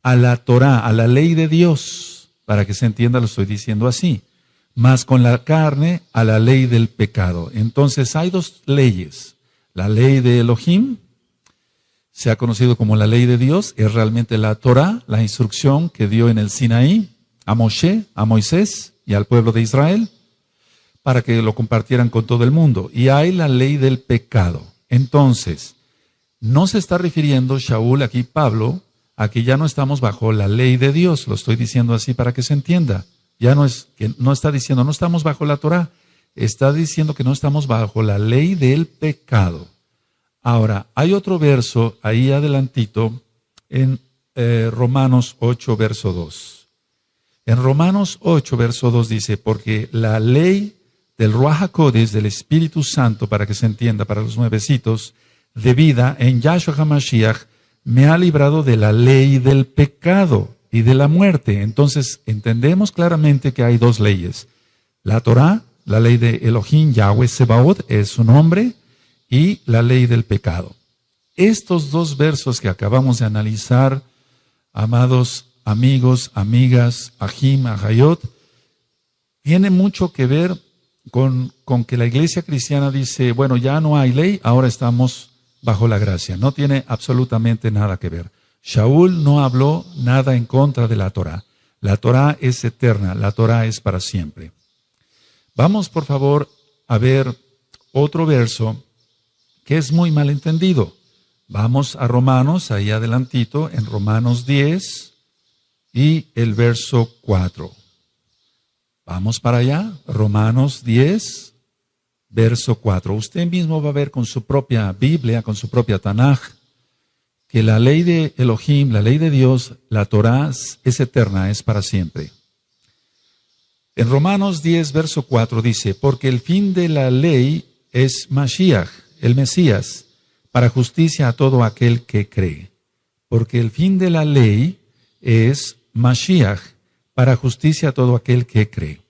a la Torá, a la ley de Dios. Para que se entienda, lo estoy diciendo así. Más con la carne, a la ley del pecado. Entonces hay dos leyes. La ley de Elohim, se ha conocido como la ley de Dios, es realmente la Torá, la instrucción que dio en el Sinaí a Moshe, a Moisés y al pueblo de Israel, para que lo compartieran con todo el mundo. Y hay la ley del pecado. Entonces, no se está refiriendo Shaul, aquí Pablo, a que ya no estamos bajo la ley de Dios. Lo estoy diciendo así para que se entienda. Ya no es que no está diciendo no estamos bajo la Torá, está diciendo que no estamos bajo la ley del pecado. Ahora, hay otro verso ahí adelantito en Romanos 8, verso 2. En Romanos 8, verso 2 dice, porque la ley del Ruach HaKodesh, del Espíritu Santo, para que se entienda, para los nuevecitos, de vida en Yahshua HaMashiach, me ha librado de la ley del pecado y de la muerte. Entonces, entendemos claramente que hay dos leyes. La Torá, la ley de Elohim, Yahweh Sebaot, es su nombre, y la ley del pecado. Estos dos versos que acabamos de analizar, amados amigos, amigas, Ahim, Ahayot, tienen mucho que ver con que la iglesia cristiana dice, bueno, ya no hay ley, ahora estamos bajo la gracia. No tiene absolutamente nada que ver. Shaul no habló nada en contra de la Torá. La Torá es eterna, la Torá es para siempre. Vamos, por favor, a ver otro verso que es muy mal entendido. Vamos a Romanos, ahí adelantito, en Romanos 10 y el verso 4. Vamos para allá, Romanos 10, verso 4. Usted mismo va a ver con su propia Biblia, con su propia Tanaj, que la ley de Elohim, la ley de Dios, la Torá es eterna, es para siempre. En Romanos 10, verso 4 dice, porque el fin de la ley es Mashiach, el Mesías, para justicia a todo aquel que cree. Porque el fin de la ley es Mashiach, para justicia a todo aquel que cree.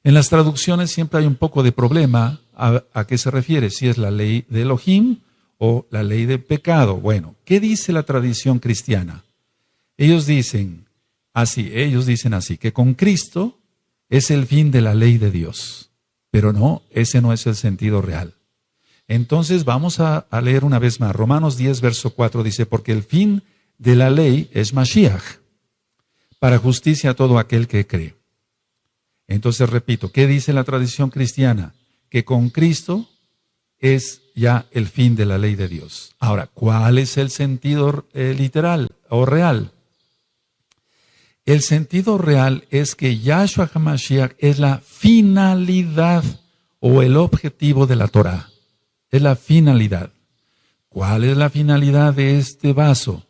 En las traducciones siempre hay un poco de problema a qué se refiere, si es la ley de Elohim o la ley de pecado. Bueno, ¿qué dice la tradición cristiana? Ellos dicen así, que con Cristo es el fin de la ley de Dios. Pero no, ese no es el sentido real. Entonces vamos a leer una vez más. Romanos 10, verso 4 dice, porque el fin de la ley es Mashiach, para justicia a todo aquel que cree. Entonces repito, ¿qué dice la tradición cristiana? Que con Cristo es ya el fin de la ley de Dios. Ahora, ¿cuál es el sentido literal o real? El sentido real es que Yahshua HaMashiach es la finalidad o el objetivo de la Torá. Es la finalidad. ¿Cuál es la finalidad de este vaso?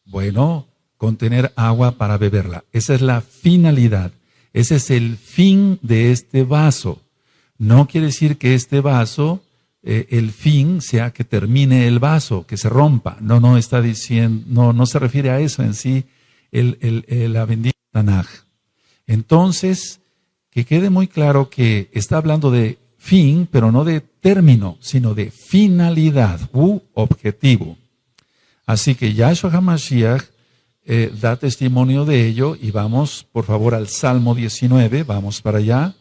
Bueno, contener agua para beberla. Esa es la finalidad. Ese es el fin de este vaso. No quiere decir que este vaso, el fin sea que termine el vaso, que se rompa. No está diciendo, no se refiere a eso en sí, la bendita Tanaj. Entonces, que quede muy claro que está hablando de fin, pero no de término, sino de finalidad u objetivo. Así que Yahshua HaMashiach da testimonio de ello y vamos, por favor, al Salmo 19, vamos para allá.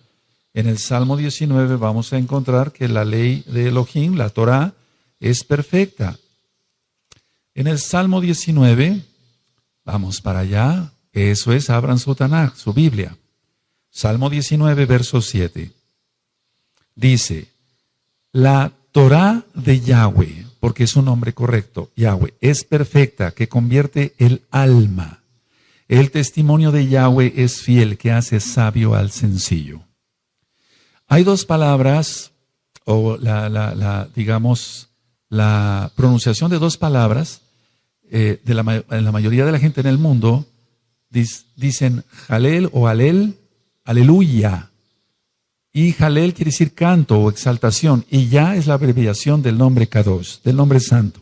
En el Salmo 19 vamos a encontrar que la ley de Elohim, la Torá, es perfecta. En el Salmo 19, vamos para allá, eso es, abran su Tanaj, su Biblia. Salmo 19, verso 7. Dice, la Torá de Yahweh, porque es un nombre correcto, Yahweh, es perfecta, que convierte el alma. El testimonio de Yahweh es fiel, que hace sabio al sencillo. Hay dos palabras, o digamos, la pronunciación de dos palabras, en la mayoría de la gente en el mundo, dicen Jalel o Alel, aleluya. Y Jalel quiere decir canto o exaltación, y ya es la abreviación del nombre Kadosh, del nombre santo.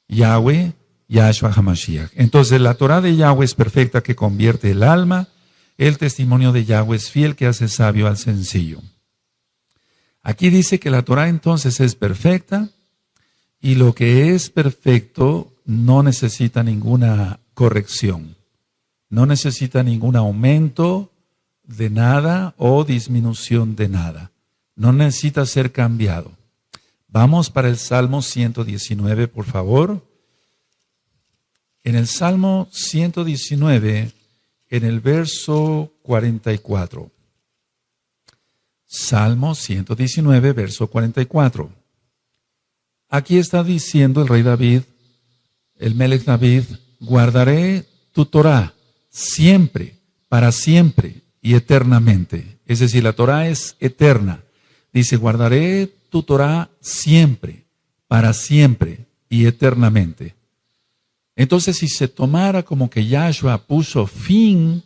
Yahweh, Yahshua HaMashiach. Entonces la Torah de Yahweh es perfecta, que convierte el alma. El testimonio de Yahweh es fiel, que hace sabio al sencillo. Aquí dice que la Torah entonces es perfecta, y lo que es perfecto no necesita ninguna corrección. No necesita ningún aumento de nada o disminución de nada. No necesita ser cambiado. Vamos para el Salmo 119, por favor. En el Salmo 119, en el verso 44. Salmo 119, verso 44. Aquí está diciendo el rey David, el Melech David, guardaré tu Torah siempre, para siempre y eternamente. Es decir, la Torah es eterna. Dice, guardaré tu Torah siempre, para siempre y eternamente. Entonces, si se tomara como que Yahshua puso fin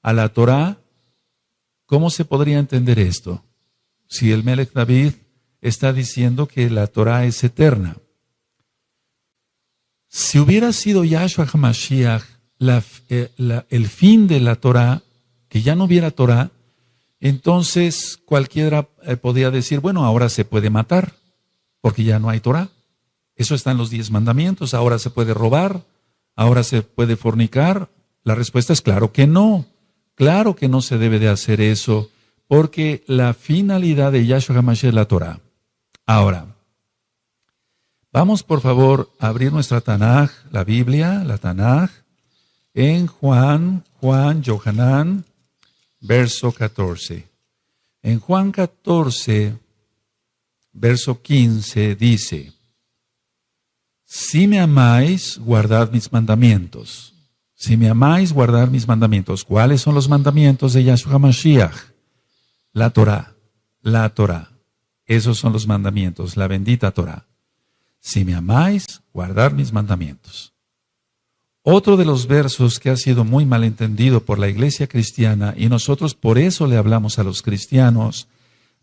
a la Torah, ¿cómo se podría entender esto? Si el Melech David está diciendo que la Torah es eterna. Si hubiera sido Yahshua HaMashiach el fin de la Torah, que ya no hubiera Torah, entonces cualquiera podía decir, bueno, ahora se puede matar, porque ya no hay Torah. Eso está en los 10 mandamientos. Ahora se puede robar, ahora se puede fornicar. La respuesta es claro que no. Claro que no se debe de hacer eso, porque la finalidad de Yahshua HaMashiach es la Torah. Ahora, vamos por favor a abrir nuestra Tanaj, la Biblia, la Tanaj, en Juan, Yohanan, verso 14. En Juan 14, verso 15 dice, si me amáis, guardad mis mandamientos. Si me amáis, guardad mis mandamientos. ¿Cuáles son los mandamientos de Yahshua HaMashiach? La Torah, la Torah. Esos son los mandamientos, la bendita Torah. Si me amáis, guardad mis mandamientos. Otro de los versos que ha sido muy malentendido por la iglesia cristiana, y nosotros por eso le hablamos a los cristianos,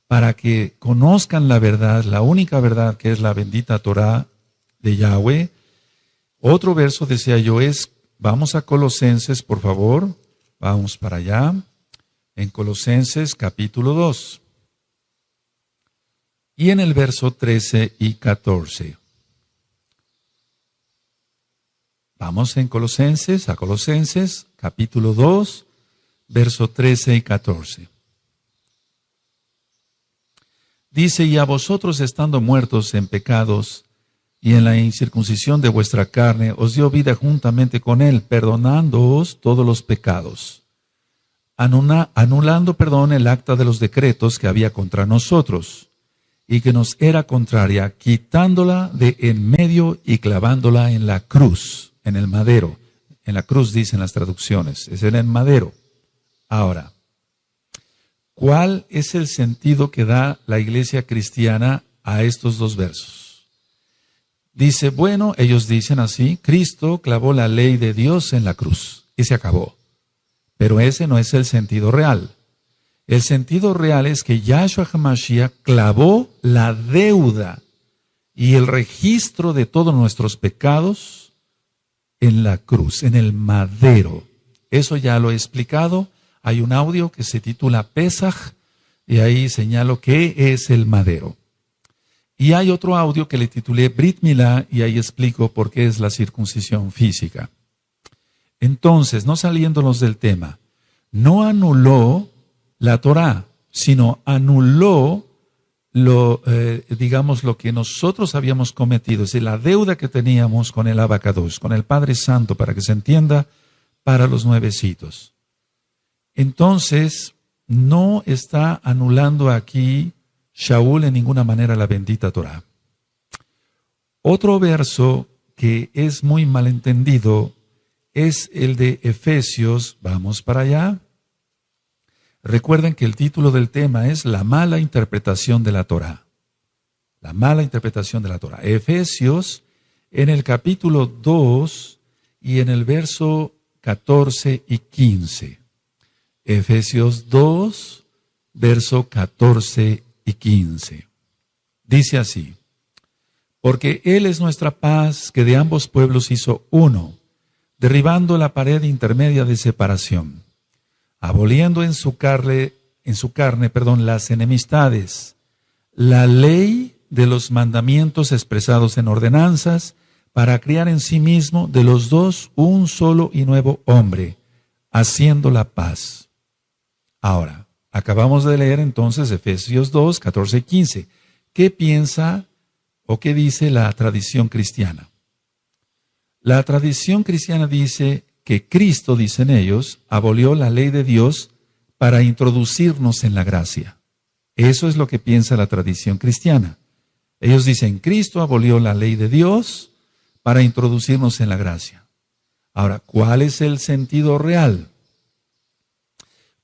para que conozcan la verdad, la única verdad que es la bendita Torah de Yahweh. Otro verso, decía yo, es, vamos a Colosenses, por favor, vamos para allá, en Colosenses capítulo 2. Y en el verso 13 y 14. Vamos a Colosenses, capítulo 2, verso 13 y 14. Dice, y a vosotros estando muertos en pecados y en la incircuncisión de vuestra carne, os dio vida juntamente con él, perdonándoos todos los pecados, anulando el acta de los decretos que había contra nosotros, y que nos era contraria, quitándola de en medio y clavándola en la cruz, en el madero. En la cruz dicen las traducciones, es en el madero. Ahora, ¿cuál es el sentido que da la iglesia cristiana a estos dos versos? Dice, bueno, ellos dicen así, Cristo clavó la ley de Dios en la cruz y se acabó. Pero ese no es el sentido real. El sentido real es que Yahshua HaMashiach clavó la deuda y el registro de todos nuestros pecados en la cruz, en el madero. Eso ya lo he explicado. Hay un audio que se titula Pesaj y ahí señalo qué es el madero. Y hay otro audio que le titulé Brit Milá y ahí explico por qué es la circuncisión física. Entonces, no saliéndonos del tema, no anuló la Torah, sino anuló lo que nosotros habíamos cometido, es decir, la deuda que teníamos con el Abacados, con el Padre Santo, para que se entienda, para los nuevecitos. Entonces, no está anulando aquí Shaul en ninguna manera la bendita Torah. Otro verso que es muy malentendido es el de Efesios, vamos para allá. Recuerden que el título del tema es la mala interpretación de la Torah. La mala interpretación de la Torah. Efesios, en el capítulo 2 y en el verso 14 y 15. Efesios 2, verso 14 y 15. Dice así, porque Él es nuestra paz, que de ambos pueblos hizo uno, derribando la pared intermedia de separación, aboliendo en su carne, las enemistades, la ley de los mandamientos expresados en ordenanzas, para criar en sí mismo de los dos un solo y nuevo hombre, haciendo la paz. Ahora, acabamos de leer entonces Efesios 2, 14 y 15. ¿Qué piensa o qué dice la tradición cristiana? La tradición cristiana dice que Cristo, dicen ellos, abolió la ley de Dios para introducirnos en la gracia. Eso es lo que piensa la tradición cristiana. Ellos dicen, Cristo abolió la ley de Dios para introducirnos en la gracia. Ahora, ¿cuál es el sentido real?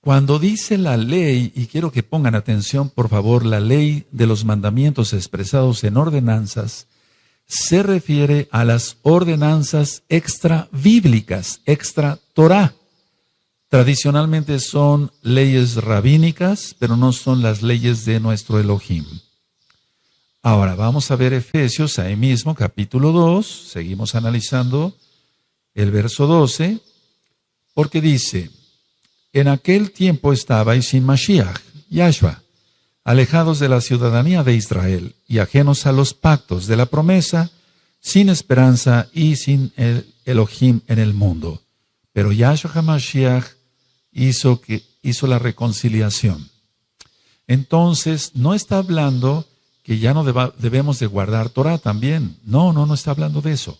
Cuando dice la ley, y quiero que pongan atención, por favor, la ley de los mandamientos expresados en ordenanzas, se refiere a las ordenanzas extra bíblicas, extra Torah. Tradicionalmente son leyes rabínicas, pero no son las leyes de nuestro Elohim. Ahora vamos a ver Efesios, ahí mismo, capítulo 2, seguimos analizando el verso 12, porque dice, en aquel tiempo estabais sin Mashiach, Yahshua, alejados de la ciudadanía de Israel y ajenos a los pactos de la promesa, sin esperanza y sin el Elohim en el mundo. Pero Yahshua HaMashiach hizo la reconciliación. Entonces, no está hablando que ya no debemos de guardar Torah también. No está hablando de eso.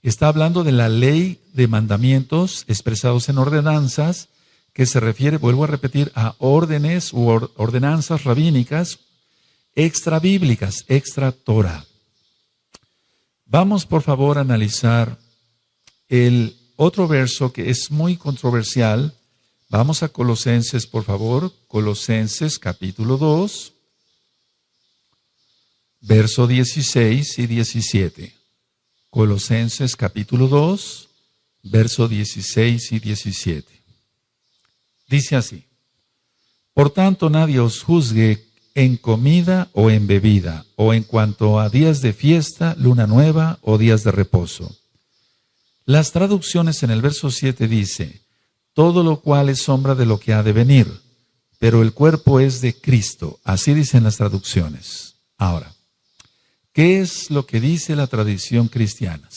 Está hablando de la ley de mandamientos expresados en ordenanzas, que se refiere, vuelvo a repetir, a órdenes u ordenanzas rabínicas extra bíblicas, extra Torah. Vamos, por favor, a analizar el otro verso que es muy controversial. Vamos a Colosenses, por favor, Colosenses capítulo 2, verso 16 y 17. Colosenses capítulo 2, verso 16 y 17. Dice así, por tanto nadie os juzgue en comida o en bebida, o en cuanto a días de fiesta, luna nueva o días de reposo. Las traducciones en el verso 7 dice, todo lo cual es sombra de lo que ha de venir, pero el cuerpo es de Cristo. Así dicen las traducciones. Ahora, ¿qué es lo que dice la tradición cristiana?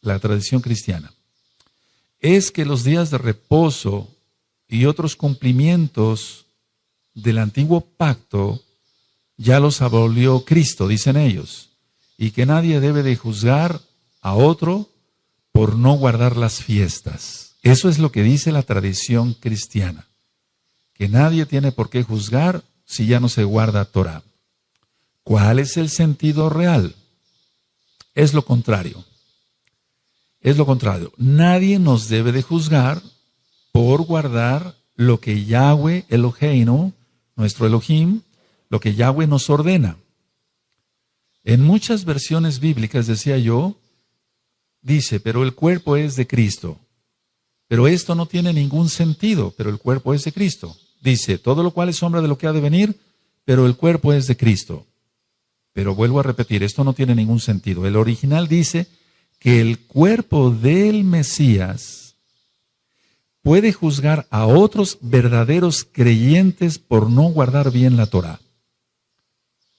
La tradición cristiana es que los días de reposo y otros cumplimientos del antiguo pacto ya los abolió Cristo, dicen ellos, y que nadie debe de juzgar a otro por no guardar las fiestas. Eso es lo que dice la tradición cristiana, que nadie tiene por qué juzgar si ya no se guarda Torah. ¿Cuál es el sentido real? Es lo contrario. Es lo contrario. Nadie nos debe de juzgar por guardar lo que Yahweh Eloheinu, nuestro Elohim, lo que Yahweh nos ordena. En muchas versiones bíblicas, decía yo, dice, pero el cuerpo es de Cristo. Pero esto no tiene ningún sentido, pero el cuerpo es de Cristo. Dice, todo lo cual es sombra de lo que ha de venir, pero el cuerpo es de Cristo. Pero vuelvo a repetir, esto no tiene ningún sentido. El original dice que el cuerpo del Mesías puede juzgar a otros verdaderos creyentes por no guardar bien la Torah.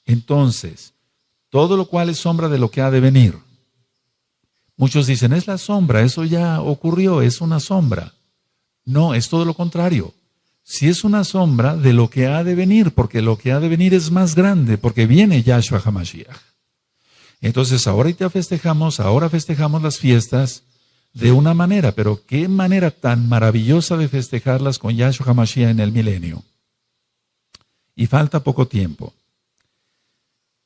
Entonces, todo lo cual es sombra de lo que ha de venir. Muchos dicen, es la sombra, eso ya ocurrió, es una sombra. No, es todo lo contrario. Si es una sombra de lo que ha de venir, porque lo que ha de venir es más grande, porque viene Yahshua HaMashiach. Entonces, ahora festejamos las fiestas de una manera, pero qué manera tan maravillosa de festejarlas con Yahshua HaMashiach en el milenio. Y falta poco tiempo.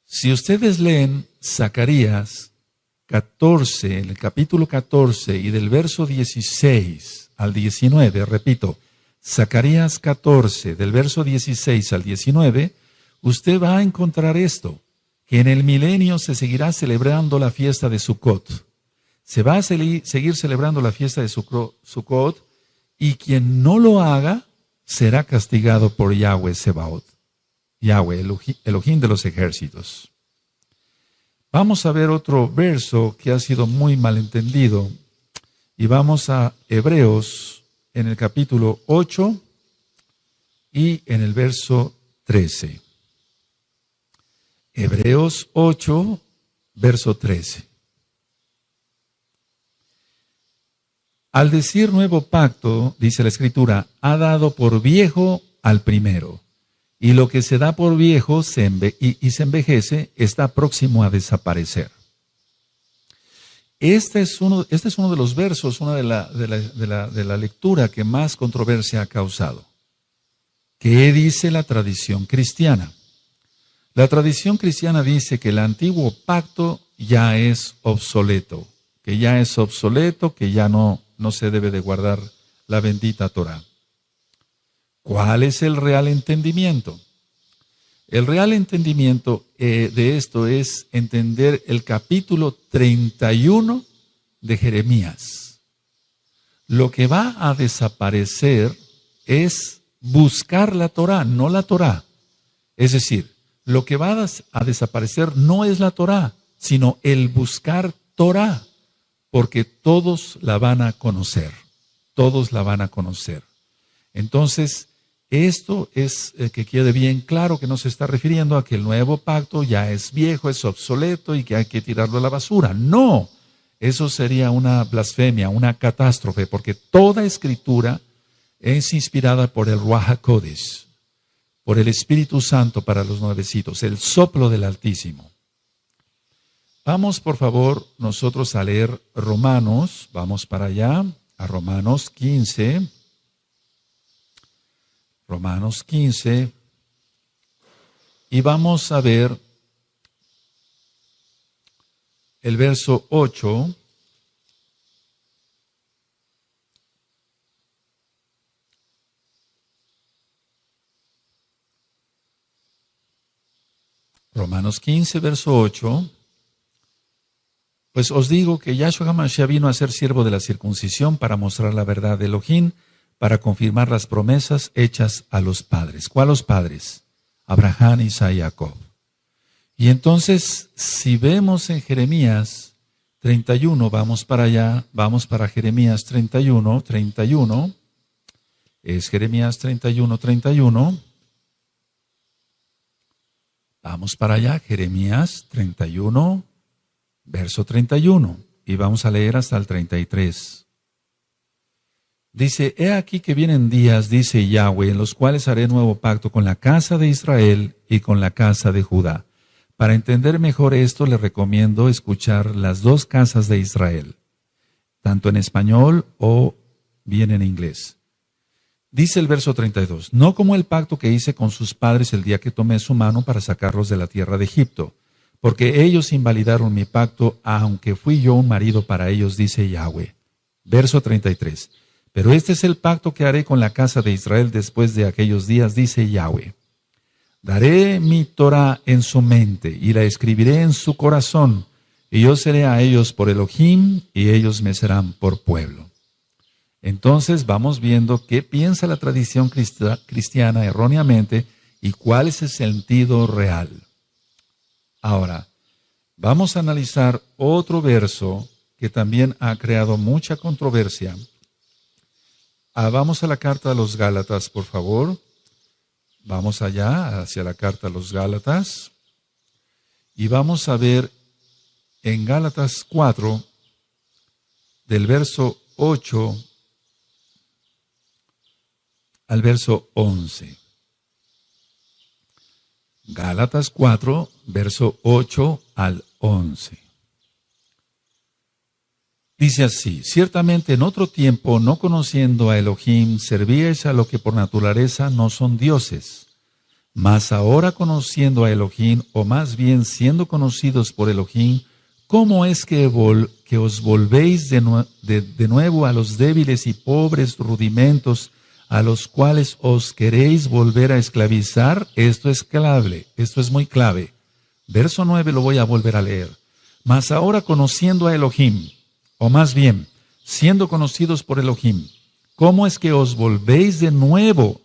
Si ustedes leen Zacarías 14, en el capítulo 14 y del verso 16 al 19, repito, Zacarías 14, del verso 16 al 19, usted va a encontrar esto, que en el milenio se seguirá celebrando la fiesta de Sukkot. Se va a seguir celebrando la fiesta de Sukkot, y quien no lo haga será castigado por Yahweh Sebaot, Yahweh, Elohim de los ejércitos. Vamos a ver otro verso que ha sido muy malentendido, y vamos a Hebreos en el capítulo 8 y en el verso 13. Hebreos 8, verso 13. Al decir nuevo pacto, dice la Escritura, ha dado por viejo al primero. Y lo que se da por viejo y se envejece está próximo a desaparecer. Este es uno de los versos, una de la lectura que más controversia ha causado. ¿Qué dice la tradición cristiana? La tradición cristiana dice que el antiguo pacto ya es obsoleto, que ya no se debe de guardar la bendita Torá. ¿Cuál es el real entendimiento? El real entendimiento de esto es entender el capítulo 31 de Jeremías. Lo que va a desaparecer es buscar la Torá, no la Torá. Es decir, lo que va a desaparecer no es la Torá, sino el buscar Torá, porque todos la van a conocer. Todos la van a conocer. Entonces, esto es que quede bien claro que no se está refiriendo a que el nuevo pacto ya es viejo, es obsoleto y que hay que tirarlo a la basura. No, eso sería una blasfemia, una catástrofe, porque toda escritura es inspirada por el Ruach HaKodesh, por el Espíritu Santo para los nuevecitos, el soplo del Altísimo. Vamos, por favor, nosotros a leer Romanos, vamos para allá, a Romanos 15. Romanos 15, y vamos a ver el verso 8. Romanos 15, verso 8. Pues os digo que Yahshua HaMashiach vino a ser siervo de la circuncisión para mostrar la verdad de Elohim, para confirmar las promesas hechas a los padres. ¿Cuáles padres? Abraham, Isaac y Jacob. Y entonces, si vemos en Jeremías 31, vamos para allá, vamos para Jeremías 31, es Jeremías 31. Vamos para allá, Jeremías 31, verso 31, y vamos a leer hasta el 33. Dice, he aquí que vienen días, dice Yahweh, en los cuales haré nuevo pacto con la casa de Israel y con la casa de Judá. Para entender mejor esto, le recomiendo escuchar las dos casas de Israel, tanto en español o bien en inglés. Dice el verso 32, no como el pacto que hice con sus padres el día que tomé su mano para sacarlos de la tierra de Egipto, porque ellos invalidaron mi pacto, aunque fui yo un marido para ellos, dice Yahweh. Verso 33. Pero este es el pacto que haré con la casa de Israel después de aquellos días, dice Yahweh. Daré mi Torah en su mente y la escribiré en su corazón, y yo seré a ellos por Elohim y ellos me serán por pueblo. Entonces vamos viendo qué piensa la tradición cristiana erróneamente y cuál es el sentido real. Ahora, vamos a analizar otro verso que también ha creado mucha controversia. Vamos a la carta a los Gálatas, por favor. Vamos allá, hacia la carta a los Gálatas. Y vamos a ver en Gálatas 4, del verso 8 al verso 11. Gálatas 4, verso 8 al 11. Dice así, ciertamente en otro tiempo, no conociendo a Elohim, servíais a lo que por naturaleza no son dioses. Mas ahora conociendo a Elohim, o más bien siendo conocidos por Elohim, ¿cómo es que os volvéis de nuevo a los débiles y pobres rudimentos a los cuales os queréis volver a esclavizar? Esto es clave, esto es muy clave. Verso 9 lo voy a volver a leer. Mas ahora conociendo a Elohim, o más bien, siendo conocidos por Elohim, ¿cómo es que os volvéis de nuevo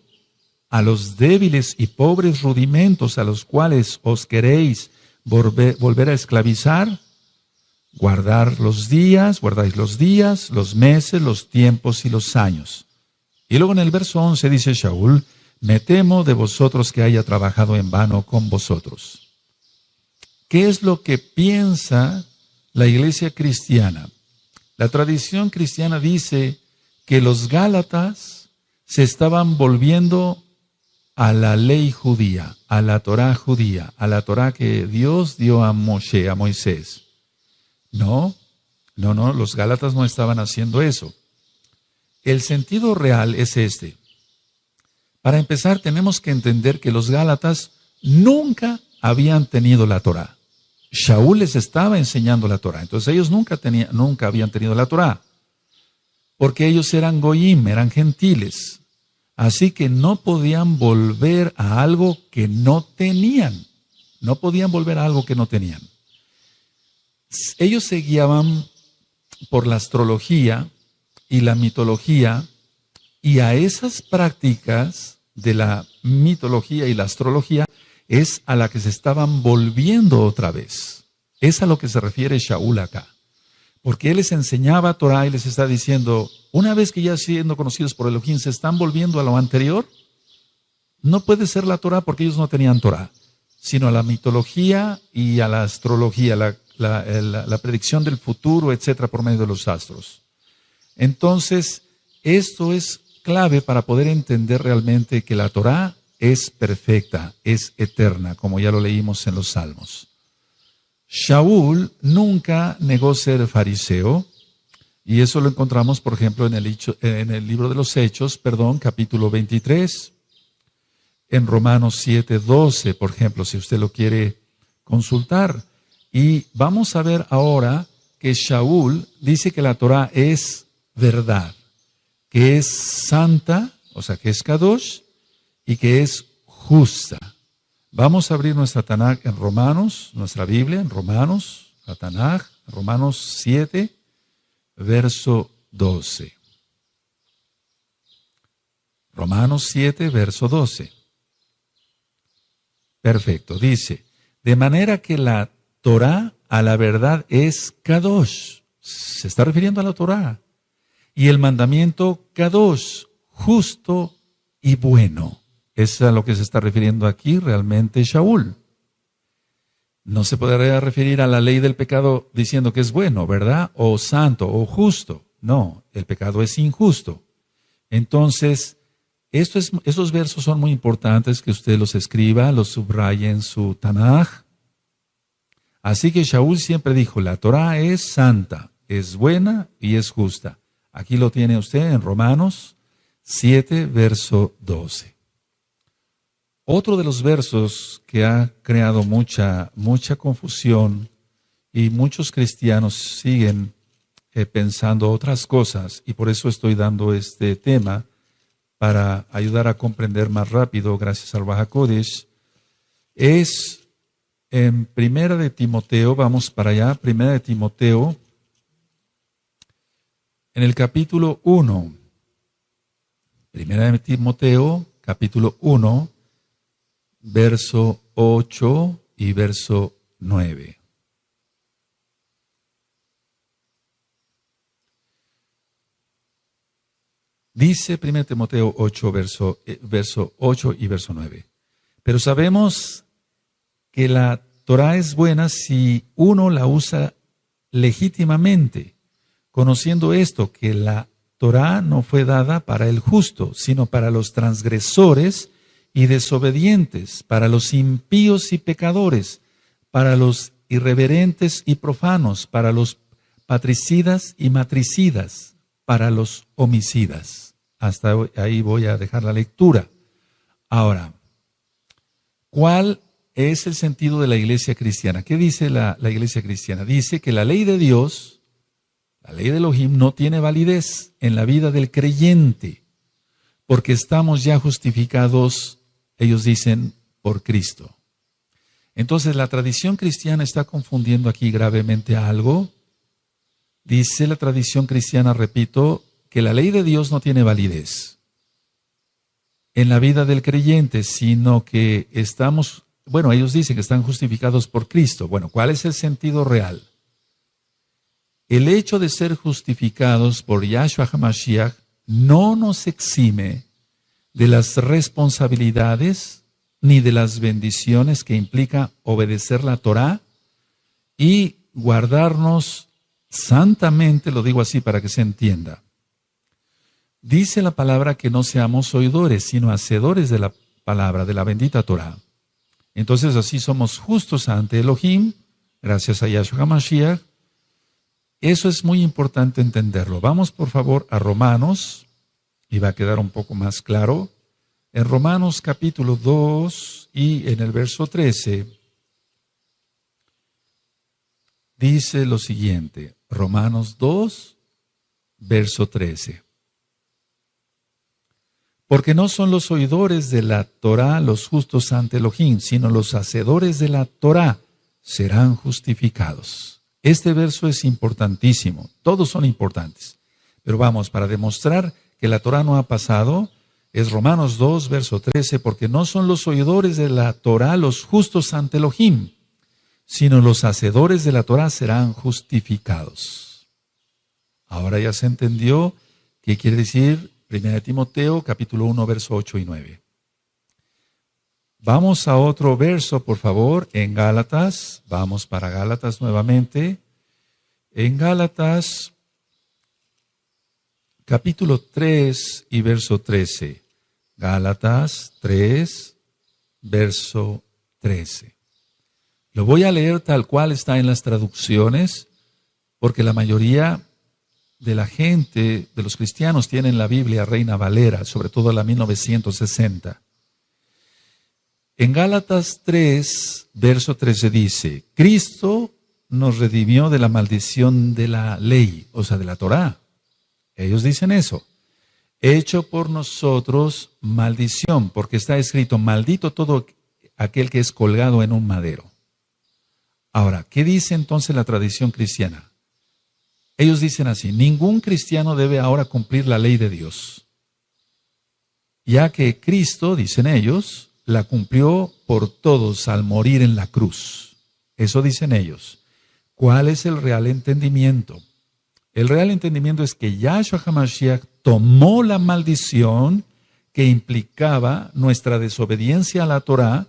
a los débiles y pobres rudimentos a los cuales os queréis volver a esclavizar? Guardáis los días, los meses, los tiempos y los años. Y luego en el verso 11 dice Shaul, me temo de vosotros que haya trabajado en vano con vosotros. ¿Qué es lo que piensa la iglesia cristiana? La tradición cristiana dice que los Gálatas se estaban volviendo a la ley judía, a la Torá judía, a la Torá que Dios dio a Moshe, a Moisés. No, los Gálatas no estaban haciendo eso. El sentido real es este. Para empezar, tenemos que entender que los Gálatas nunca habían tenido la Torá. Shaul les estaba enseñando la Torá. Entonces ellos nunca habían tenido la Torá. Porque ellos eran goyim, eran gentiles. Así que no podían volver a algo que no tenían. No podían volver a algo que no tenían. Ellos se guiaban por la astrología y la mitología, y a esas prácticas de la mitología y la astrología es a la que se estaban volviendo otra vez. Es a lo que se refiere Shaul acá. Porque él les enseñaba Torah y les está diciendo, una vez que ya siendo conocidos por Elohim se están volviendo a lo anterior, no puede ser la Torah porque ellos no tenían Torah, sino a la mitología y a la astrología, la predicción del futuro, etcétera, por medio de los astros. Entonces, esto es clave para poder entender realmente que la Torah es perfecta, es eterna, como ya lo leímos en los Salmos. Shaul nunca negó ser fariseo, y eso lo encontramos, por ejemplo, en el libro de los Hechos, capítulo 23, en Romanos 7:12, por ejemplo, si usted lo quiere consultar. Y vamos a ver ahora que Shaul dice que la Torah es verdad, que es santa, o sea, que es Kadosh, y que es justa. Vamos a abrir nuestra Tanaj en Romanos, nuestra Biblia en Romanos, la Tanaj, Romanos 7, verso 12. Romanos 7, verso 12. Perfecto, dice, de manera que la Torah a la verdad es Kadosh, se está refiriendo a la Torah, y el mandamiento Kadosh, justo y bueno. Es a lo que se está refiriendo aquí realmente Shaul. No se podría referir a la ley del pecado diciendo que es bueno, ¿verdad? O santo, o justo. No, el pecado es injusto. Entonces, estos versos son muy importantes que usted los escriba, los subraye en su Tanaj. Así que Shaul siempre dijo, la Torah es santa, es buena y es justa. Aquí lo tiene usted en Romanos 7, verso 12. Otro de los versos que ha creado mucha confusión y muchos cristianos siguen pensando otras cosas, y por eso estoy dando este tema para ayudar a comprender más rápido, gracias al Ruach HaKodesh, es en Primera de Timoteo, vamos para allá, Primera de Timoteo, en el capítulo 1, Primera de Timoteo, capítulo 1, verso 8 y verso 9. Dice 1 Timoteo 8, verso 8 y verso 9. Pero sabemos que la Torah es buena si uno la usa legítimamente, conociendo esto, que la Torah no fue dada para el justo, sino para los transgresores y desobedientes, para los impíos y pecadores, para los irreverentes y profanos, para los patricidas y matricidas, para los homicidas. Hasta ahí voy a dejar la lectura. Ahora, ¿cuál es el sentido de la iglesia cristiana? ¿Qué dice la iglesia cristiana? Dice que la ley de Dios, la ley de Elohim, no tiene validez en la vida del creyente, porque estamos ya justificados, ellos dicen, por Cristo. Entonces la tradición cristiana está confundiendo aquí gravemente algo. Dice la tradición cristiana, repito, que la ley de Dios no tiene validez en la vida del creyente, sino que estamos, ellos dicen que están justificados por Cristo. Bueno, ¿cuál es el sentido real? El hecho de ser justificados por Yahshua HaMashiach no nos exime de las responsabilidades ni de las bendiciones que implica obedecer la Torá y guardarnos Santamente lo digo así para que se entienda. Dice la palabra que no seamos oidores, sino hacedores de la palabra, de la bendita Torah. Entonces así somos justos ante Elohim, gracias a Yahshua HaMashiach. Eso es muy importante entenderlo. Vamos por favor a Romanos, y va a quedar un poco más claro. En Romanos capítulo 2 y en el verso 13, dice lo siguiente. Romanos 2, verso 13. Porque no son los oidores de la Torá los justos ante Elohim, sino los hacedores de la Torá serán justificados. Este verso es importantísimo, todos son importantes. Pero vamos, para demostrar que la Torá no ha pasado, es Romanos 2, verso 13, porque no son los oidores de la Torá los justos ante Elohim, sino los hacedores de la Torá serán justificados. Ahora ya se entendió qué quiere decir 1 Timoteo, capítulo 1, verso 8 y 9. Vamos a otro verso, por favor, en Gálatas. Vamos para Gálatas nuevamente. En Gálatas, capítulo 3 y verso 13. Gálatas 3, verso 13. Lo voy a leer tal cual está en las traducciones, porque la mayoría de la gente, de los cristianos, tienen la Biblia Reina Valera, sobre todo la 1960. En Gálatas 3, verso 13 dice, Cristo nos redimió de la maldición de la ley, o sea, de la Torá. Ellos dicen eso. Hecho por nosotros maldición, porque está escrito, maldito todo aquel que es colgado en un madero. Ahora, ¿qué dice entonces la tradición cristiana? Ellos dicen así, ningún cristiano debe ahora cumplir la ley de Dios, ya que Cristo, dicen ellos, la cumplió por todos al morir en la cruz. Eso dicen ellos. ¿Cuál es el real entendimiento? El real entendimiento es que Yahshua HaMashiach tomó la maldición que implicaba nuestra desobediencia a la Torá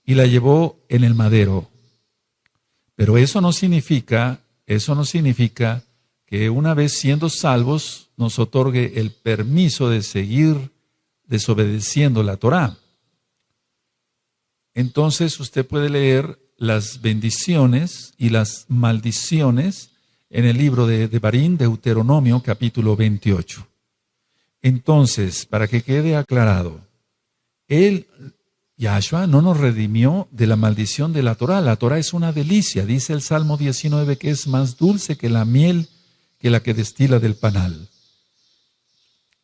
y la llevó en el madero. Pero eso no significa que una vez siendo salvos nos otorgue el permiso de seguir desobedeciendo la Torá. Entonces usted puede leer las bendiciones y las maldiciones en el libro de Devarim, Deuteronomio, capítulo 28. Entonces, para que quede aclarado, Yahshua no nos redimió de la maldición de la Torá. La Torá es una delicia. Dice el Salmo 19 que es más dulce que la miel que la que destila del panal.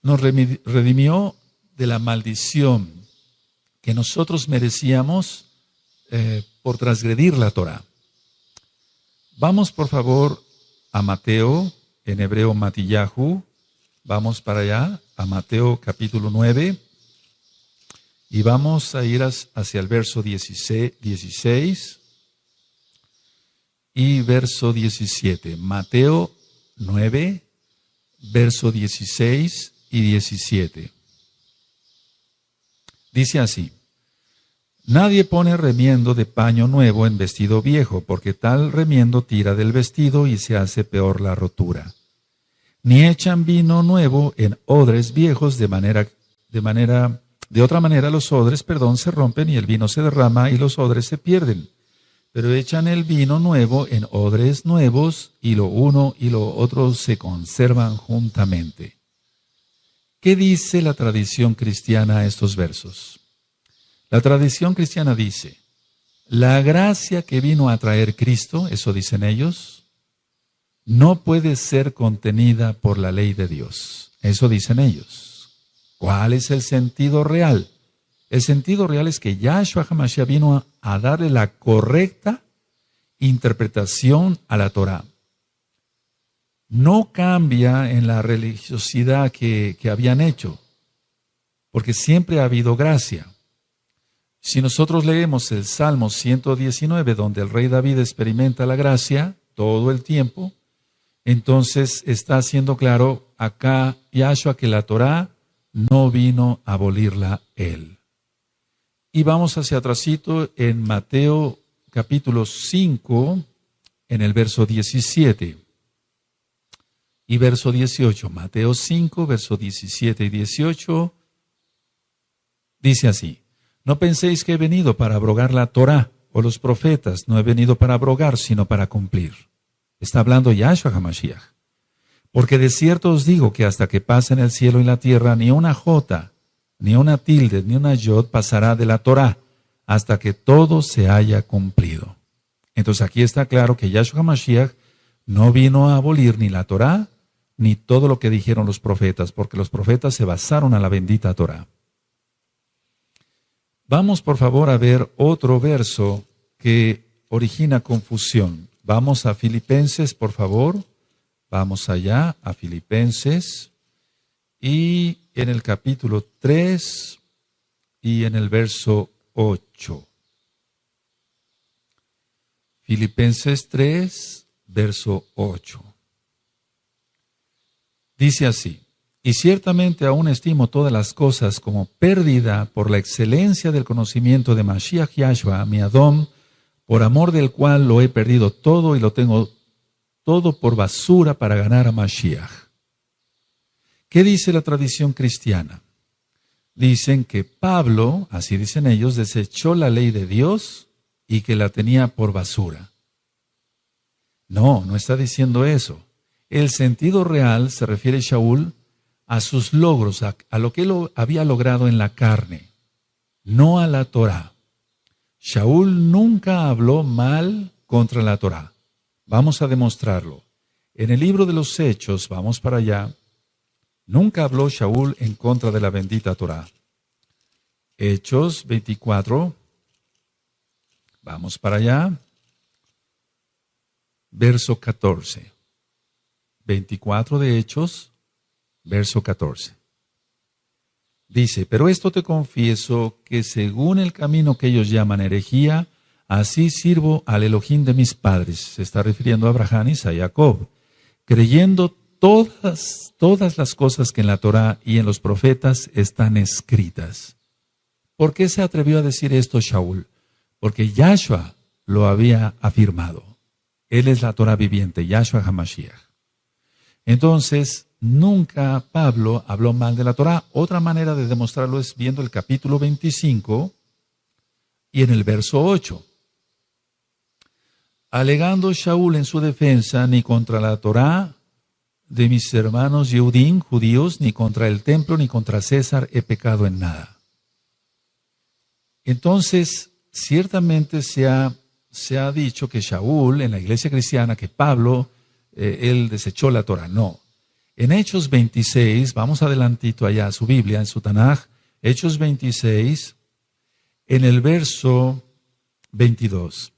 Nos redimió de la maldición que nosotros merecíamos por transgredir la Torá. Vamos por favor a Mateo, en hebreo Matillahu. Vamos para allá, a Mateo capítulo 9. Y vamos a ir hacia el verso 16 y verso 17. Mateo 9, verso 16 y 17. Dice así, nadie pone remiendo de paño nuevo en vestido viejo, porque tal remiendo tira del vestido y se hace peor la rotura. Ni echan vino nuevo en odres viejos de otra manera los odres, se rompen y el vino se derrama y los odres se pierden. Pero echan el vino nuevo en odres nuevos y lo uno y lo otro se conservan juntamente. ¿Qué dice la tradición cristiana a estos versos? La tradición cristiana dice, la gracia que vino a traer Cristo, eso dicen ellos, no puede ser contenida por la ley de Dios. Eso dicen ellos. ¿Cuál es el sentido real? El sentido real es que Yahshua HaMashiach vino a darle la correcta interpretación a la Torá. No cambia en la religiosidad que habían hecho, porque siempre ha habido gracia. Si nosotros leemos el Salmo 119, donde el rey David experimenta la gracia todo el tiempo, entonces está haciendo claro acá Yahshua que la Torá no vino a abolirla él. Y vamos hacia atrásito en Mateo capítulo 5, en el verso 17 y verso 18. Mateo 5, verso 17 y 18, dice así: no penséis que he venido para abrogar la Torá o los profetas, no he venido para abrogar, sino para cumplir. Está hablando Yahshua HaMashiach. Porque de cierto os digo que hasta que pasen el cielo y la tierra, ni una jota, ni una tilde, ni una yod pasará de la Torá, hasta que todo se haya cumplido. Entonces aquí está claro que Yahshua HaMashiach no vino a abolir ni la Torá, ni todo lo que dijeron los profetas, porque los profetas se basaron a la bendita Torá. Vamos por favor a ver otro verso que origina confusión. Vamos a Filipenses, por favor. Vamos allá a Filipenses y en el capítulo 3 y en el verso 8. Filipenses 3, verso 8. Dice así: y ciertamente aún estimo todas las cosas como pérdida por la excelencia del conocimiento de Mashiach Yahshua, mi Adón, por amor del cual lo he perdido todo y lo tengo todo por basura para ganar a Mashiach. ¿Qué dice la tradición cristiana? Dicen que Pablo, así dicen ellos, desechó la ley de Dios y que la tenía por basura. No, no está diciendo eso. El sentido real se refiere Shaul a sus logros, a lo que él había logrado en la carne, no a la Torá. Shaul nunca habló mal contra la Torá. Vamos a demostrarlo. En el libro de los Hechos, vamos para allá, nunca habló Shaul en contra de la bendita Torá. Hechos 24, vamos para allá, verso 14. 24 de Hechos, verso 14. Dice: pero esto te confieso, que según el camino que ellos llaman herejía, así sirvo al Elohim de mis padres. Se está refiriendo a Abraham y a Jacob, creyendo todas las cosas que en la Torá y en los profetas están escritas. ¿Por qué se atrevió a decir esto Shaul? Porque Yahshua lo había afirmado. Él es la Torá viviente, Yahshua HaMashiach. Entonces, nunca Pablo habló mal de la Torá. Otra manera de demostrarlo es viendo el capítulo 25 y en el verso 8. Alegando Shaul en su defensa, ni contra la Torá de mis hermanos Yehudim, judíos, ni contra el templo, ni contra César he pecado en nada. Entonces, ciertamente se ha dicho que Shaul, en la iglesia cristiana, que Pablo, él desechó la Torá. No. En Hechos 26, vamos adelantito allá a su Biblia, en su Tanaj, Hechos 26, en el verso 22.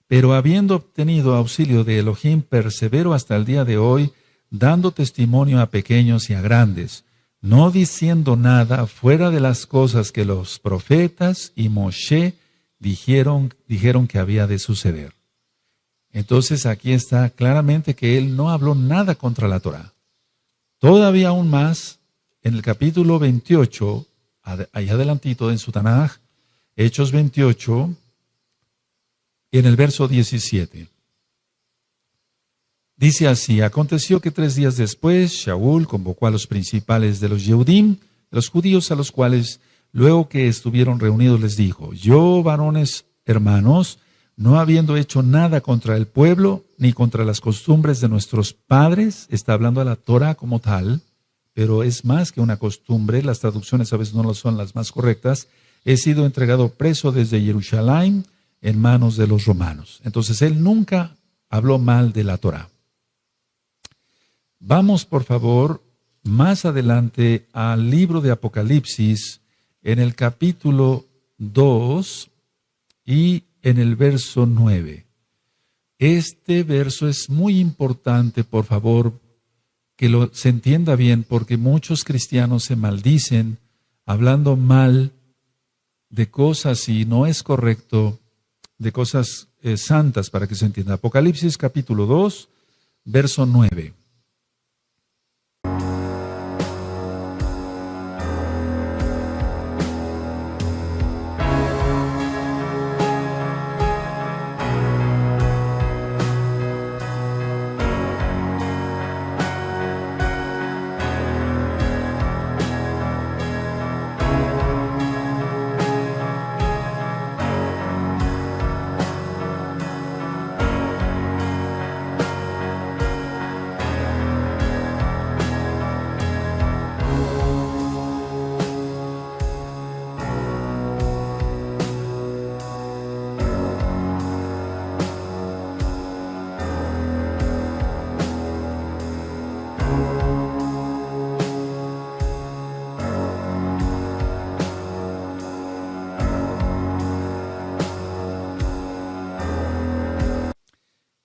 Pero habiendo obtenido auxilio de Elohim, persevero hasta el día de hoy, dando testimonio a pequeños y a grandes, no diciendo nada fuera de las cosas que los profetas y Moshe dijeron que había de suceder. Entonces aquí está claramente que él no habló nada contra la Torá. Todavía aún más, en el capítulo 28, ahí adelantito en su Tanaj, Hechos 28, en el verso 17. Dice así: aconteció que 3 días después, Shaul convocó a los principales de los Yehudim, los judíos, a los cuales, luego que estuvieron reunidos, les dijo: yo, varones hermanos, no habiendo hecho nada contra el pueblo, ni contra las costumbres de nuestros padres, está hablando a la Torah como tal, pero es más que una costumbre, las traducciones a veces no lo son las más correctas, he sido entregado preso desde Jerusalén en manos de los romanos. Entonces él nunca habló mal de la Torah. Vamos por favor más adelante al libro de Apocalipsis, en el capítulo 2 y en el verso 9. Este verso es muy importante, por favor, que se entienda bien, porque muchos cristianos se maldicen hablando mal de cosas, y no es correcto, de cosas santas, para que se entienda. Apocalipsis capítulo 2, verso 9.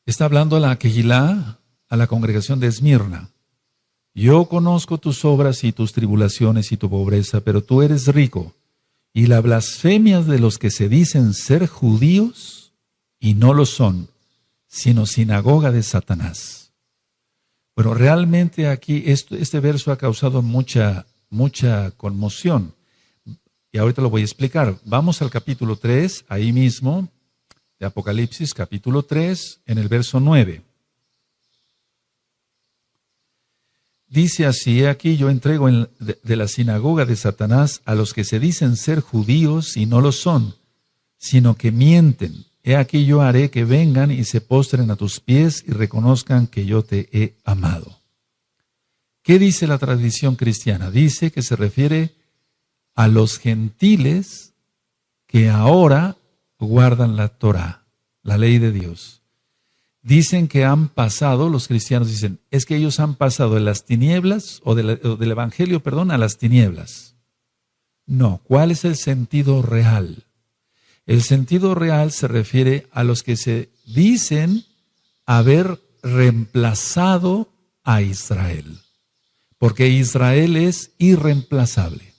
Está hablando a la Kehilá, a la congregación de Esmirna. Yo conozco tus obras y tus tribulaciones y tu pobreza, pero tú eres rico. Y la blasfemia de los que se dicen ser judíos y no lo son, sino sinagoga de Satanás. Bueno, realmente aquí este verso ha causado mucha conmoción. Y ahorita lo voy a explicar. Vamos al capítulo 3, ahí mismo, de Apocalipsis, capítulo 3, en el verso 9. Dice así: aquí yo entrego de la sinagoga de Satanás a los que se dicen ser judíos y no lo son, sino que mienten. He aquí yo haré que vengan y se postren a tus pies y reconozcan que yo te he amado. ¿Qué dice la tradición cristiana? Dice que se refiere a los gentiles que ahora guardan la Torá, la ley de Dios. Dicen que han pasado, los cristianos dicen, es que ellos han pasado de las tinieblas, o del evangelio, perdón, a las tinieblas. No, ¿cuál es el sentido real? El sentido real se refiere a los que se dicen haber reemplazado a Israel, porque Israel es irreemplazable.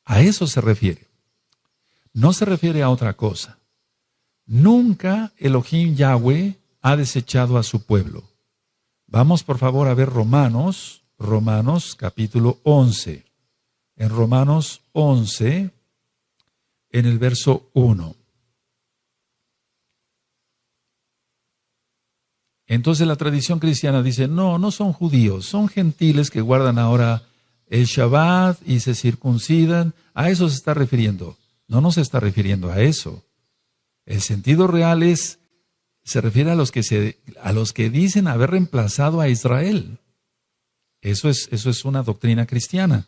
A eso se refiere. No se refiere a otra cosa. Nunca Elohim Yahweh ha desechado a su pueblo. Vamos por favor a ver Romanos capítulo 11. En Romanos 11, en el verso 1. Entonces la tradición cristiana dice, no son judíos, son gentiles que guardan ahora el Shabbat y se circuncidan. A eso se está refiriendo. No se está refiriendo a eso. El sentido real se refiere a los que dicen haber reemplazado a Israel. Eso es una doctrina cristiana.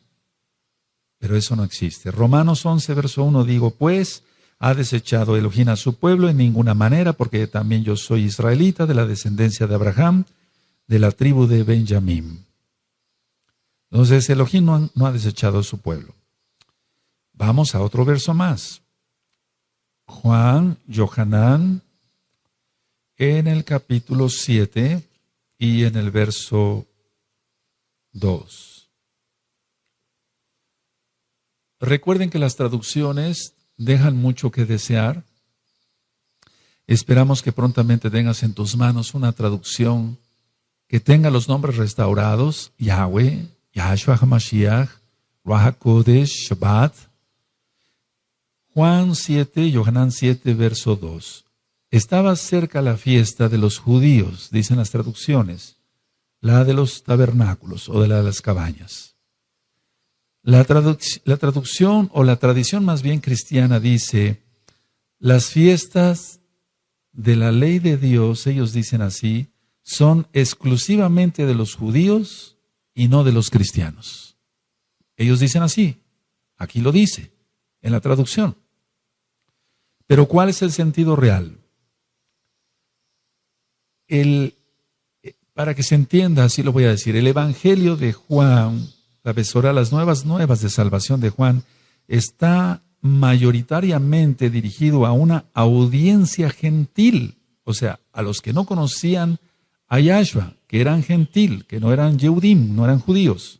Pero eso no existe. Romanos 11, verso 1, digo, pues, ha desechado Elohim a su pueblo en ninguna manera, porque también yo soy israelita, de la descendencia de Abraham, de la tribu de Benjamín. Entonces, Elohim no ha desechado a su pueblo. Vamos a otro verso más. Juan, Yohanan, en el capítulo 7 y en el verso 2. Recuerden que las traducciones dejan mucho que desear. Esperamos que prontamente tengas en tus manos una traducción que tenga los nombres restaurados: Yahweh, Yahshua HaMashiach, Ruach HaKodesh, Shabbat. Juan 7, Yohanan 7, verso 2. Estaba cerca la fiesta de los judíos, dicen las traducciones, la de los tabernáculos o de la de las cabañas. La traducción o la tradición más bien cristiana dice, las fiestas de la ley de Dios, ellos dicen así, son exclusivamente de los judíos y no de los cristianos. Ellos dicen así, aquí lo dice, en la traducción. Pero ¿cuál es el sentido real? Para que se entienda, así lo voy a decir, el Evangelio de Juan, la Besorá, las nuevas de salvación de Juan, está mayoritariamente dirigido a una audiencia gentil, o sea, a los que no conocían a Yahshua, que eran gentil, que no eran Yehudim, no eran judíos.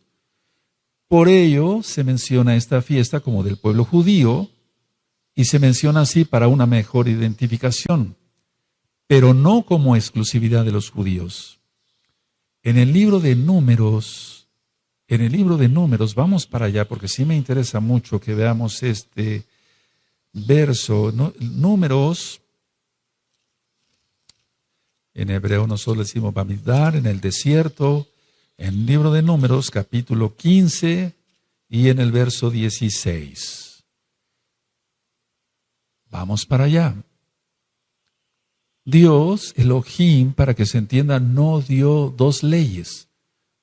Por ello se menciona esta fiesta como del pueblo judío y se menciona así para una mejor identificación, pero no como exclusividad de los judíos. En el libro de Números, vamos para allá porque sí me interesa mucho que veamos este verso. Números, en hebreo nosotros decimos Bamidbar, en el desierto, en el libro de Números, capítulo 15 y en el verso 16. Vamos para allá. Dios, Elohim, para que se entienda, no dio dos leyes,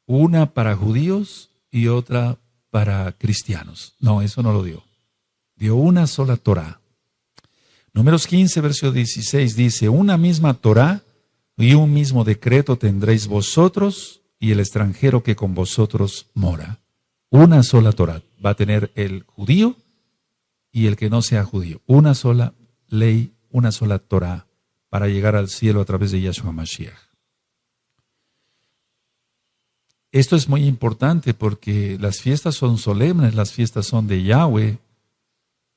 una para judíos y otra para cristianos. No, eso no lo dio. Dio una sola Torá. Números 15, verso 16 dice, una misma Torá y un mismo decreto tendréis vosotros y el extranjero que con vosotros mora. Una sola Torá va a tener el judío y el que no sea judío. Una sola ley, una sola Torá para llegar al cielo a través de Yahshua Mashiach. Esto es muy importante porque las fiestas son solemnes, las fiestas son de Yahweh,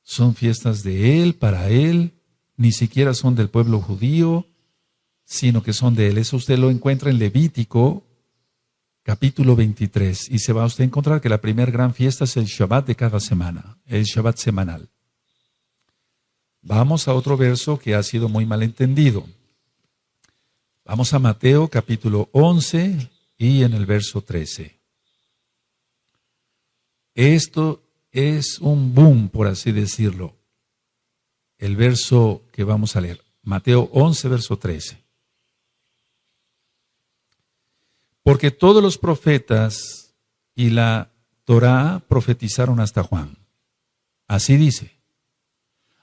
son fiestas de Él, para Él, ni siquiera son del pueblo judío, sino que son de Él. Eso usted lo encuentra en Levítico, capítulo 23, y se va a usted a encontrar que la primera gran fiesta es el Shabbat de cada semana, el Shabbat semanal. Vamos a otro verso que ha sido muy mal entendido. Vamos a Mateo, capítulo 11, y en el verso 13. Esto es un boom, por así decirlo. El verso que vamos a leer, Mateo 11, verso 13. Porque todos los profetas y la Torá profetizaron hasta Juan. Así dice.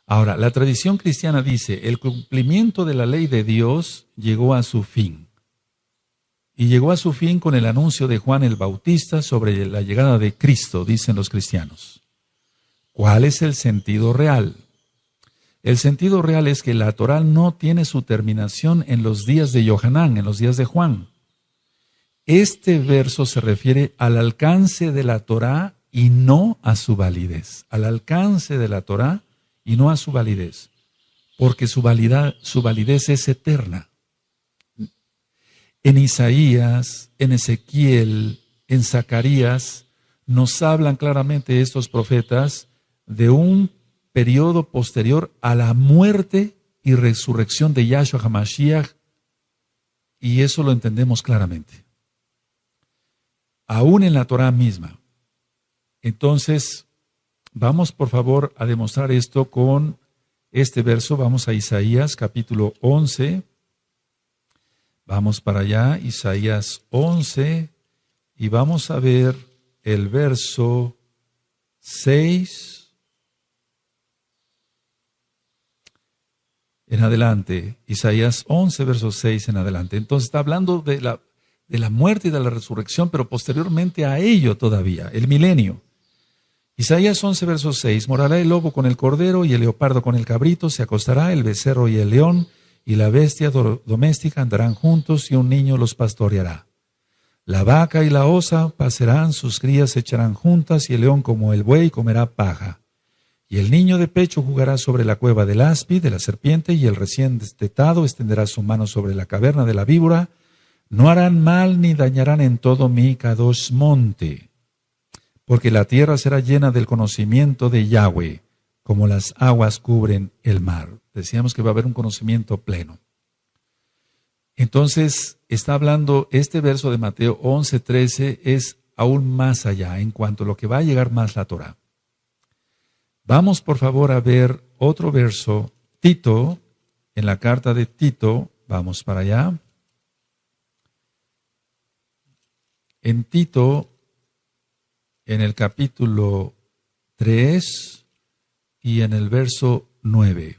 Ahora, la tradición cristiana dice, el cumplimiento de la ley de Dios llegó a su fin. Y llegó a su fin con el anuncio de Juan el Bautista sobre la llegada de Cristo, dicen los cristianos. ¿Cuál es el sentido real? El sentido real es que la Torá no tiene su terminación en los días de Yohanan, en los días de Juan. Este verso se refiere al alcance de la Torá y no a su validez. Al alcance de la Torá y no a su validez. Porque su validez es eterna. En Isaías, en Ezequiel, en Zacarías, nos hablan claramente estos profetas de un periodo posterior a la muerte y resurrección de Yahshua HaMashiach, y eso lo entendemos claramente. Aún en la Torá misma. Entonces, vamos por favor a demostrar esto con este verso. Vamos a Isaías capítulo 11. Vamos para allá, Isaías 11, y vamos a ver el verso 6 en adelante. Isaías 11, verso 6 en adelante. Entonces está hablando de la muerte y de la resurrección, pero posteriormente a ello todavía, el milenio. Isaías 11, verso 6, morará el lobo con el cordero y el leopardo con el cabrito, se acostará el becerro y el león, y la bestia doméstica andarán juntos y un niño los pastoreará. La vaca y la osa pasarán, sus crías se echarán juntas y el león como el buey comerá paja. Y el niño de pecho jugará sobre la cueva del áspid, de la serpiente, y el recién destetado extenderá su mano sobre la caverna de la víbora. No harán mal ni dañarán en todo mi Kadosh monte, porque la tierra será llena del conocimiento de Yahweh, como las aguas cubren el mar. Decíamos que va a haber un conocimiento pleno. Entonces, está hablando, este verso de Mateo 11, 13 es aún más allá en cuanto a lo que va a llegar más la Torá. Vamos por favor a ver otro verso, Tito, en la carta de Tito, vamos para allá. En Tito, en el capítulo 3 y en el verso 9.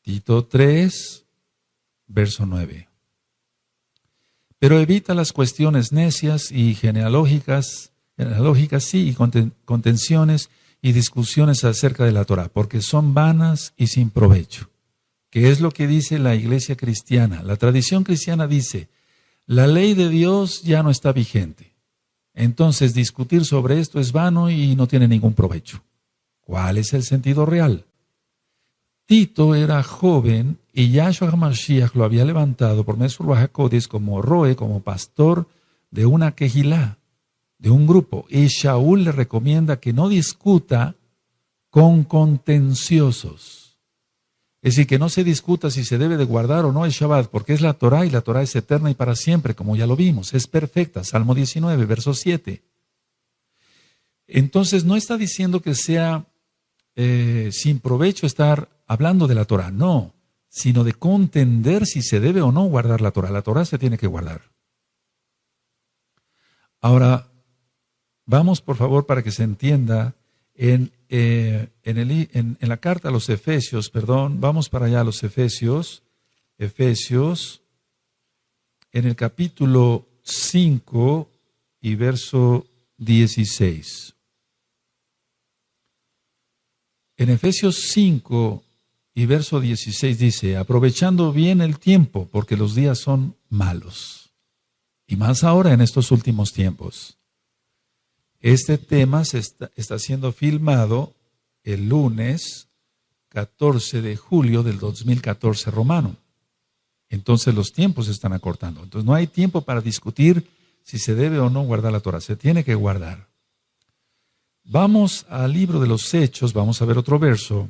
Tito 3, verso 9. Pero evita las cuestiones necias y genealógicas sí, y contenciones y discusiones acerca de la Torá, porque son vanas y sin provecho. ¿Qué es lo que dice la iglesia cristiana? La tradición cristiana dice, la ley de Dios ya no está vigente. Entonces discutir sobre esto es vano y no tiene ningún provecho. ¿Cuál es el sentido real? Tito era joven y Yahshua HaMashiach lo había levantado por medio de Ruach HaKodesh como roe, como pastor de una quejilá, de un grupo. Y Shaul le recomienda que no discuta con contenciosos. Es decir, que no se discuta si se debe de guardar o no el Shabbat, porque es la Torá y la Torá es eterna y para siempre, como ya lo vimos, es perfecta. Salmo 19, verso 7. Entonces no está diciendo que sea sin provecho estar hablando de la Torá, no, sino de contender si se debe o no guardar la Torá. La Torá se tiene que guardar. Ahora, vamos por favor para que se entienda en la carta a los Efesios, vamos para allá a los Efesios, en el capítulo 5 y verso 16. En Efesios 5 y verso 16 dice, aprovechando bien el tiempo, porque los días son malos. Y más ahora en estos últimos tiempos. Este tema está siendo filmado el lunes 14 de julio del 2014 romano. Entonces los tiempos se están acortando. Entonces no hay tiempo para discutir si se debe o no guardar la Torah. Se tiene que guardar. Vamos al libro de los Hechos, vamos a ver otro verso.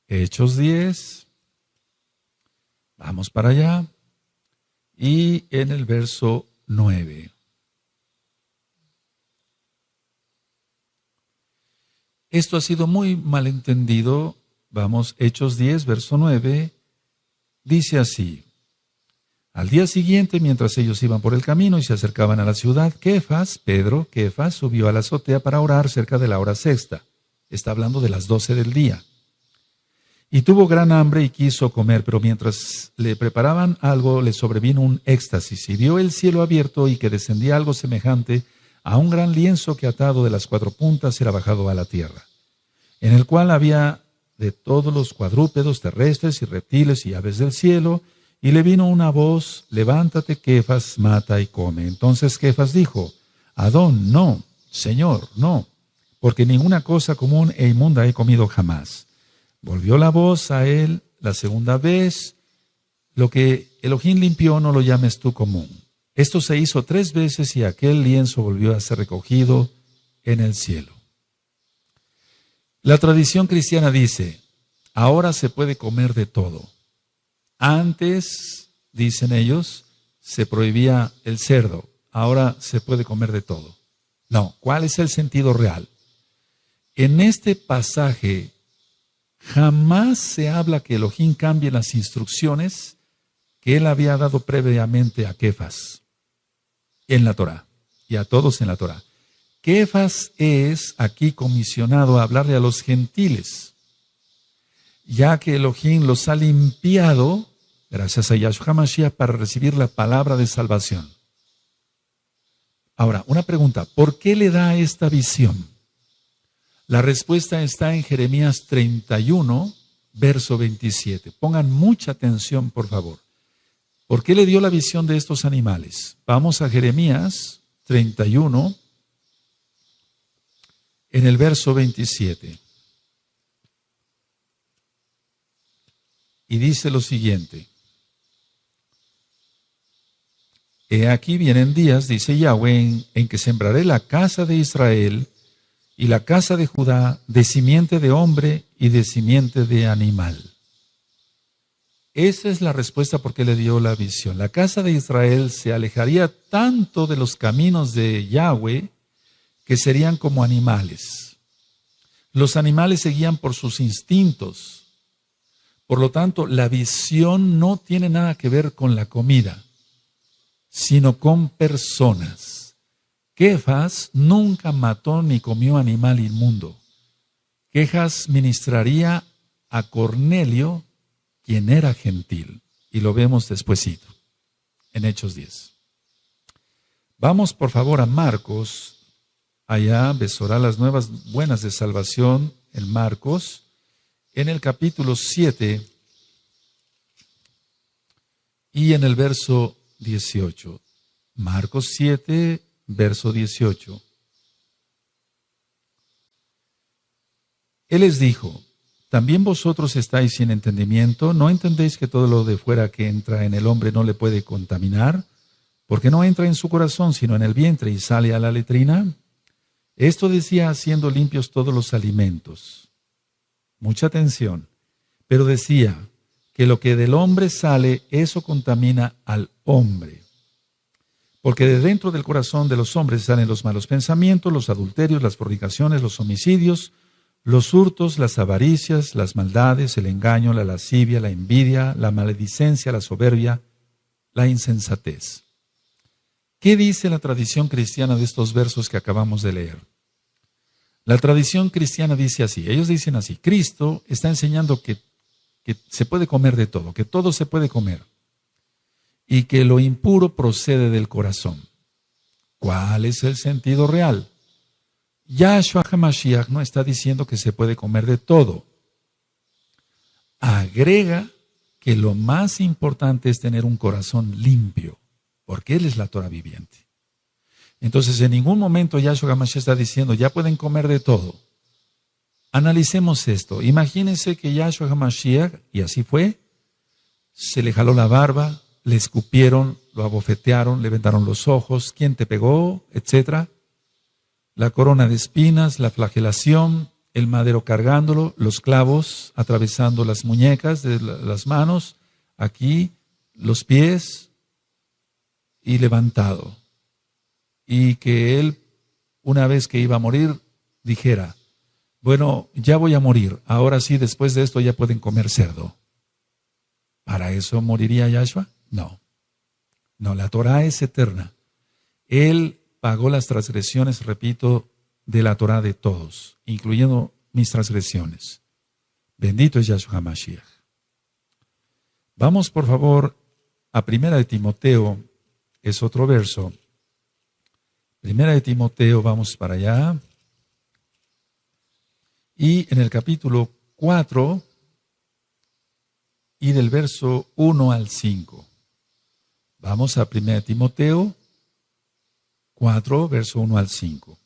Hechos 10. Vamos para allá. Y en el verso 9. Esto ha sido muy malentendido. Vamos, Hechos 10, verso 9. Dice así. Al día siguiente, mientras ellos iban por el camino y se acercaban a la ciudad, Kefas subió a la azotea para orar cerca de la hora sexta. Está hablando de las 12 del día. Y tuvo gran hambre y quiso comer, pero mientras le preparaban algo, le sobrevino un éxtasis y vio el cielo abierto y que descendía algo semejante a un gran lienzo que atado de las 4 puntas era bajado a la tierra, en el cual había de todos los cuadrúpedos terrestres y reptiles y aves del cielo, y le vino una voz, levántate, Kefas, mata y come. Entonces Kefas dijo, Adón, no, Señor, no, porque ninguna cosa común e inmunda he comido jamás. Volvió la voz a él la segunda vez, lo que Elohim limpió no lo llames tú común. Esto se hizo 3 veces y aquel lienzo volvió a ser recogido en el cielo. La tradición cristiana dice, ahora se puede comer de todo. Antes, dicen ellos, se prohibía el cerdo. Ahora se puede comer de todo. No, ¿cuál es el sentido real? En este pasaje jamás se habla que Elohim cambie las instrucciones que él había dado previamente a Kefas en la Torá y a todos en la Torá. Kefas es aquí comisionado a hablarle a los gentiles, ya que Elohim los ha limpiado, gracias a Yahshua HaMashiach, para recibir la palabra de salvación. Ahora, una pregunta, ¿por qué le da esta visión? La respuesta está en Jeremías 31, verso 27. Pongan mucha atención, por favor. ¿Por qué le dio la visión de estos animales? Vamos a Jeremías 31, en el verso 27. Y dice lo siguiente. He aquí vienen días, dice Yahweh, en que sembraré la casa de Israel y la casa de Judá de simiente de hombre y de simiente de animal. Esa es la respuesta por qué le dio la visión. La casa de Israel se alejaría tanto de los caminos de Yahweh que serían como animales. Los animales se guían por sus instintos. Por lo tanto, la visión no tiene nada que ver con la comida, sino con personas. Kefas nunca mató ni comió animal inmundo. Kefas ministraría a Cornelio, quien era gentil, y lo vemos despuesito, en Hechos 10. Vamos por favor a Marcos, allá Besorá las nuevas buenas de salvación, en Marcos, en el capítulo 7 y en el verso 18. Marcos 7, verso 18. Él les dijo, ¿también vosotros estáis sin entendimiento? ¿No entendéis que todo lo de fuera que entra en el hombre no le puede contaminar? Porque no entra en su corazón, sino en el vientre y sale a la letrina. Esto decía haciendo limpios todos los alimentos. Mucha atención. Pero decía que lo que del hombre sale, eso contamina al hombre. Porque de dentro del corazón de los hombres salen los malos pensamientos, los adulterios, las fornicaciones, los homicidios, los hurtos, las avaricias, las maldades, el engaño, la lascivia, la envidia, la maledicencia, la soberbia, la insensatez. ¿Qué dice la tradición cristiana de estos versos que acabamos de leer? La tradición cristiana dice así, ellos dicen así, Cristo está enseñando que se puede comer de todo, que todo se puede comer. y que lo impuro procede del corazón. ¿Cuál es el sentido real? Yahshua HaMashiach no está diciendo que se puede comer de todo. Agrega que lo más importante es tener un corazón limpio, porque Él es la Torah viviente. Entonces, en ningún momento Yahshua HaMashiach está diciendo, ya pueden comer de todo. Analicemos esto. Imagínense que Yahshua HaMashiach, y así fue, se le jaló la barba, le escupieron, lo abofetearon, le vendaron los ojos, quién te pegó, etcétera. La corona de espinas, la flagelación, el madero cargándolo, los clavos atravesando las muñecas de las manos, aquí, los pies y levantado. Y que él, una vez que iba a morir, dijera, bueno, ya voy a morir, ahora sí, después de esto ya pueden comer cerdo. ¿Para eso moriría Yahshua? No. No, la Torah es eterna. Él pagó las transgresiones, repito, de la Torah de todos, incluyendo mis transgresiones. Bendito es Yahshua HaMashiach. Vamos, por favor, a 1 Timoteo, es otro verso. 1 Timoteo, vamos para allá. Y en el capítulo 4, y del verso 1 al 5. Vamos a 1 Timoteo 4, verso 1 al 5.